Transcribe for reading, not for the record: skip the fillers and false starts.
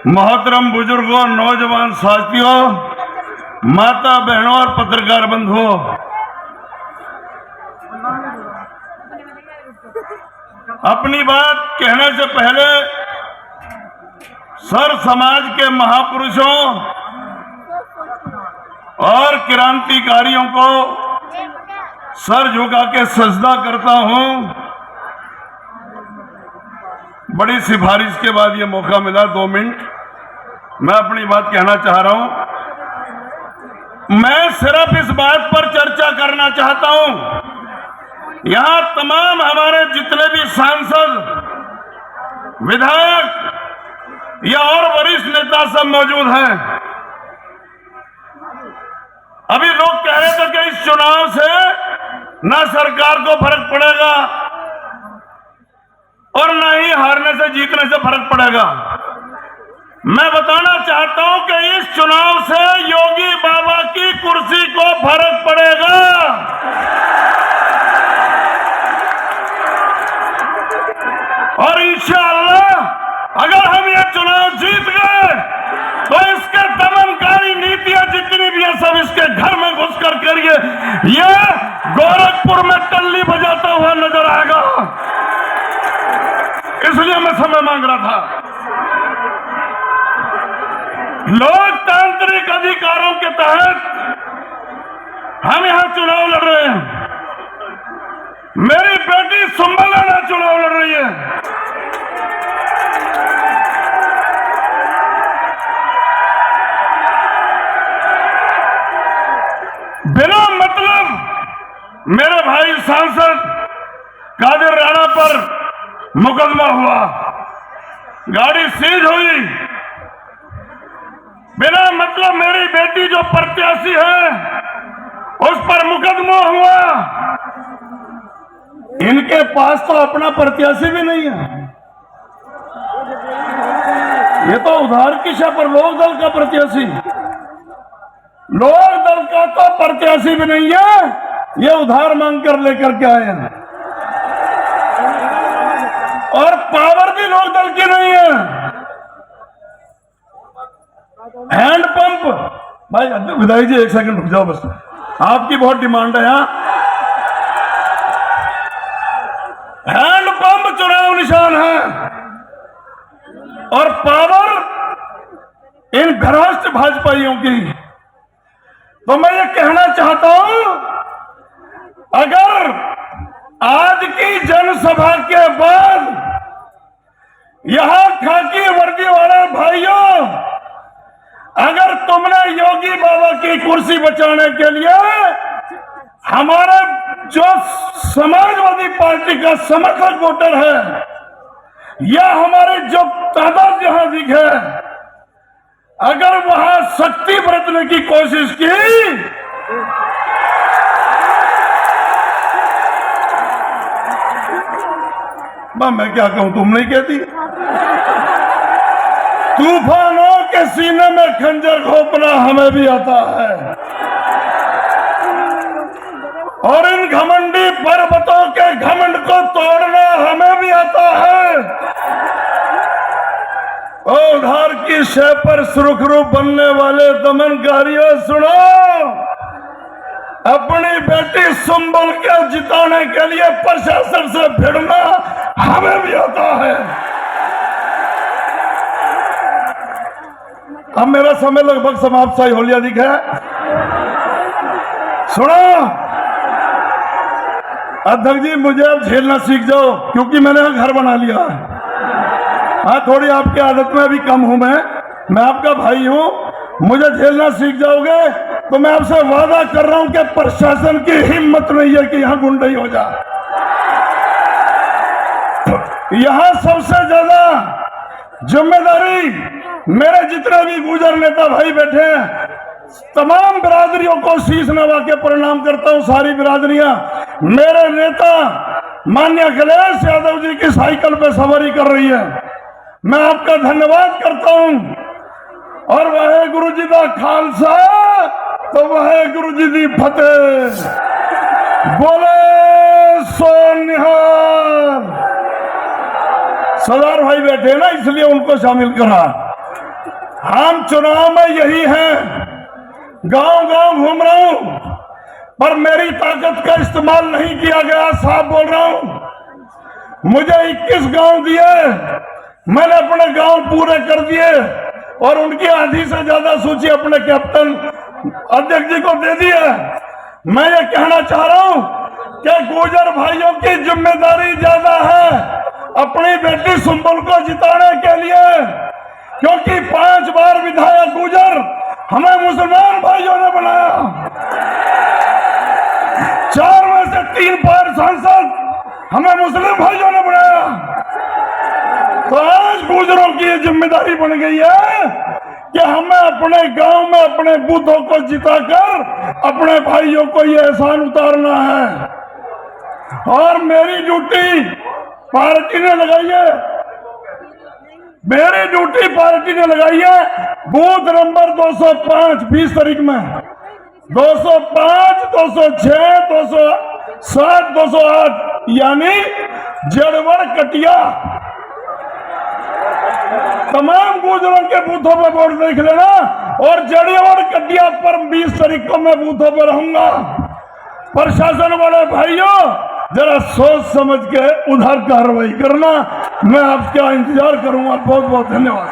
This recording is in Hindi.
मोहतरम बुजुर्गों, नौजवान साथियों, माता बहनों और पत्रकार बंधुओं, अपनी बात कहने से पहले सर समाज के महापुरुषों और क्रांतिकारियों को सर झुका के सजदा करता हूं। बड़ी सिफारिश के बाद ये मौका मिला, 2 मिनट मैं अपनी बात कहना चाह रहा हूं। मैं सिर्फ इस बात पर चर्चा करना चाहता हूं, यहां तमाम हमारे जितने भी सांसद, विधायक या और वरिष्ठ नेता सब मौजूद हैं। अभी लोग कह रहे थे कि इस चुनाव से न सरकार को फर्क पड़ेगा और न ही हारने से जीतने से फर्क पड़ेगा। मैं बताना चाहता हूं कि इस चुनाव से योगी बाबा की कुर्सी को फर्क पड़ेगा। और इंशाअल्लाह अगर हम ये चुनाव जीत गए तो इसके दमनकारी नीतियां जितनी भी है सब इसके घर में घुसकर करिए, ये गोरखपुर में टल्ली बजाता हुआ नजर आएगा। इसलिए मैं समय मांग रहा था। लोकतांत्रिक अधिकारों के तहत हम यहां चुनाव लड़ रहे हैं। मेरी बेटी सुंबला चुनाव लड़ रही है। बिना मतलब मेरे भाई सांसद कादिर राणा पर मुकदमा हुआ, गाड़ी सीज हुई। बिना मतलब मेरी बेटी जो प्रत्याशी है उस पर मुकदमा हुआ। इनके पास तो अपना प्रत्याशी भी नहीं है। ये तो उधार की शय पर लोक दल का प्रत्याशी, लोक दल का तो प्रत्याशी भी नहीं है, ये उधार मांग कर लेकर के आए हैं। और पावर भी लोक दल की नहीं है। हैंडपंप, भाई विधायक जी 1 सेकंड रुक जाओ बस, आपकी बहुत डिमांड है यहां। हैंडपंप चुनाव निशान है और पावर इन भ्रष्ट भाजपाइयों की। तो मैं ये कहना चाहता हूं, अगर आज की जनसभा के बाद यहां खाकी वर्दी वाले भाइयों, अगर तुमने योगी बाबा की कुर्सी बचाने के लिए हमारे जो समाजवादी पार्टी का समर्थक वोटर है या हमारे जो तादाद यहां दिखे, अगर वहां शक्ति बरतने की कोशिश की मैं क्या कहूं, तुम नहीं कहती। तूफानों के सीने में खंजर घोंपना हमें भी आता है और इन घमंडी पर्वतों के घमंड को तोड़ना हमें भी आता है। उधार की शय पर सुरखरू बनने वाले दमनकारियों, सुनो, अपनी बेटी सुंबल के जिताने के लिए प्रशासन से भिड़ना हमें भी आता है। अब मेरा समय लगभग समाप्त सा होलिया दिखा है। सुनो अध्यक्ष जी, मुझे अब झेलना सीख जाओ क्योंकि मैंने घर बना लिया है। हाँ, थोड़ी आपकी आदत में भी कम हूं मैं आपका भाई हूं। मुझे झेलना सीख जाओगे तो मैं आपसे वादा कर रहा हूं कि प्रशासन की हिम्मत नहीं है कि यहां गुंडई हो जाए। यहां सबसे ज्यादा जिम्मेदारी मेरे जितने भी गुजर नेता भाई बैठे हैं, तमाम बिरादरियों को शीश नवा के प्रणाम करता हूं। सारी बिरादरियां मेरे नेता माननीय अखिलेश यादव जी की साइकिल पे सवारी कर रही है, मैं आपका धन्यवाद करता हूं। और वाहेगुरु जी का खालसा तो वाहेगुरु जी की फतेह। बोले सो निहाल। सरदार भाई बैठे ना, इसलिए उनको शामिल करा। हम चुनाव में यही हैं, गांव गांव घूम रहा हूं, पर मेरी ताकत का इस्तेमाल नहीं किया गया। साफ बोल रहा हूं, मुझे 21 गांव दिए, मैंने अपने गांव पूरे कर दिए और उनकी आधी से ज्यादा सूची अपने कैप्टन अध्यक्ष जी को दे दी है। मैं ये कहना चाह रहा हूं कि गुर्जर भाइयों की जिम्मेदारी ज्यादा है अपनी बेटी सुंबुल को जिताने के लिए, क्योंकि 5 बार विधायक गुर्जर हमें मुसलमान भाइयों ने बनाया, 4 में से 3 बार सांसद हमें मुस्लिम भाइयों ने बनाया। तो आज गुर्जरों की ये जिम्मेदारी बन गई है कि हमें अपने गांव में अपने बूथों को जिताकर अपने भाइयों को ये एहसान उतारना है। और मेरी ड्यूटी पार्टी ने लगाई है, मेरी ड्यूटी पार्टी ने लगाई है। बूथ नंबर 205 20 तारीख में 205, 206, 207, 208 यानी जड़वड़ कटिया तमाम गुर्जरों के बूथों पर वोट देख लेना। और जड़वड़ कटिया पर 20 तारीख को मैं बूथों पर रहूंगा। प्रशासन वाले भाइयों जरा सोच समझ के उधर कार्रवाई करना, मैं आपका इंतजार करूंगा। बहुत बहुत धन्यवाद।